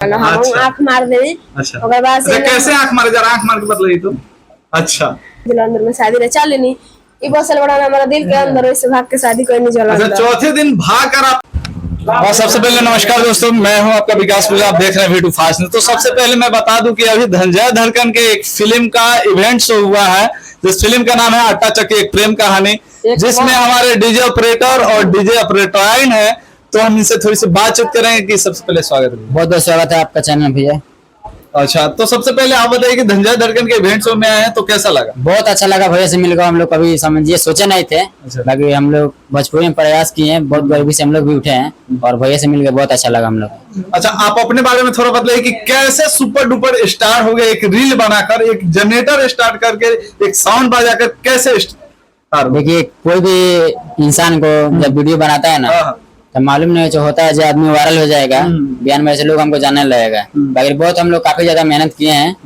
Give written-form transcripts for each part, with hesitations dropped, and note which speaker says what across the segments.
Speaker 1: हम आँख मार दे।
Speaker 2: अच्छा
Speaker 1: ओकर बाद से
Speaker 2: कैसे आँख मारे जरा आँख मार के बतलाइए तो। अच्छा
Speaker 1: दिल अंदर में शादी रे चल नहीं ई बसल बड़ा हमारा दिल के अंदर वैसे भाग के शादी कोई नहीं जला।
Speaker 2: अच्छा चौथे दिन भाग कर आप। और सबसे पहले नमस्कार दोस्तों, मैं हूं आपका विकास पूजा, आप देख रहे हैं वी2 फास्ट न्यूज। तो सबसे पहले मैं बता दूं कि अभी धनंजय धड़कन के एक फिल्म का इवेंट शो हुआ है, जिस फिल्म का नाम है आटा चक्की एक प्रेम कहानी, जिसमें हमारे डीजे ऑपरेटर और डीजे ऑपरेटराइन है। तो हम इनसे थोड़ी सी बातचीत करेंगे कि सबसे पहले स्वागत है।
Speaker 3: बहुत बहुत स्वागत है आपका चैनल भैया।
Speaker 2: अच्छा तो सबसे पहले आप बताइए कि धनंजय धड़कन के इवेंट शो में आए हैं तो कैसा लगा?
Speaker 3: बहुत अच्छा लगा भैया से मिलकर। हम लोग कभी समझिए सोचे नहीं थे, बाकी हम लोग भोजपुरी में प्रयास किए हैं, बहुत गरीबी से हम लोग भी उठे हैं और भैया से मिलकर बहुत अच्छा लगा हम लोग।
Speaker 2: अच्छा आप अपने बारे में थोड़ा बताइए कि कैसे सुपर डुपर स्टार हो गए, एक रील बनाकर, एक जनरेटर स्टार्ट करके, एक साउंड बजाकर, कैसे स्टार?
Speaker 3: देखिए कोई भी इंसान को जब वीडियो बनाता है ना तो मालूम नहीं जो होता है जो आदमी वायरल हो जाएगा, बिहान में से लोग हमको जानने लगेगा। बाकी बहुत हम लोग काफी ज्यादा मेहनत किए हैं,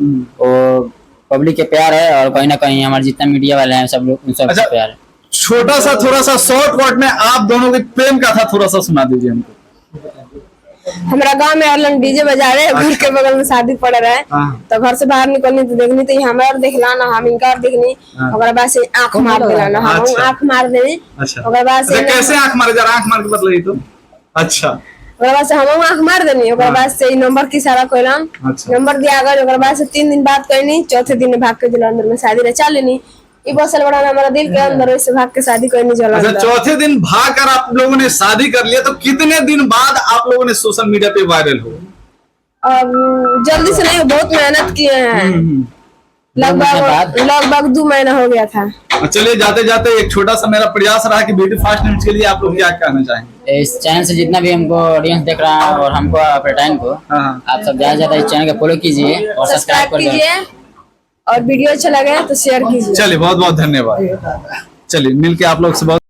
Speaker 3: वो पब्लिक के प्यार है और कहीं ना कहीं हमारे जितना मीडिया वाले हैं सब लोग उन सब
Speaker 2: अच्छा,
Speaker 3: प्यार है।
Speaker 2: छोटा सा थोड़ा सा शॉर्ट कट में आप दोनों की प्रेम कथा थोड़ा सा सुना दीजिए हमको।
Speaker 1: हमारा गांव में अलग डीजे बजा रहे, घर के बगल में शादी पड़ रहा है, तो घर से बाहर निकलनी तो देखनी तो हमारे देखला ना हम इनका देखनी। ओकर बाद से आँख मार देला ना हम आँख मार दे। ओकर बाद से
Speaker 2: कैसे आँख मारे जरा आँख मार के बतलाइए तो। अच्छा
Speaker 1: ओकर बाद से हम आँख मार देनी। ओकर बाद से ई नंबर की सारा कोइलाम नंबर दिया गया। ओकर बाद से 3 दिन बाद कहनी, चौथे दिन भाग के दिल अंदर में शादी रे चल लेनी। ई बसल बड़ा हमारा दिल के अंदर वैसे भाग के शादी कोई नहीं जला।
Speaker 2: अच्छा चौथे दिन भाग कर आप लोगों ने शादी कर लिया, तो कितने दिन बाद आप लोगों ने सोशल मीडिया पे वायरल हो?
Speaker 1: जल्दी से नहीं, बहुत मेहनत किए हैं, लगभग 2 महीना हो गया था।
Speaker 2: चलिए जाते जाते एक छोटा सा मेरा प्रयास रहा कि वी2 फास्ट न्यूज के लिए आप लोग क्या कहना चाहेंगे?
Speaker 3: इस चैनल से जितना भी हमको ऑडियंस देख रहा है और हमको ऑपरेटर को, आप सब ज्यादा ज्यादा इस चैनल को फॉलो कीजिए और सब्सक्राइब कीजिए और वीडियो अच्छा लगे तो शेयर कीजिए।
Speaker 2: चलिए बहुत बहुत धन्यवाद। चलिए मिलके आप लोग से बहुत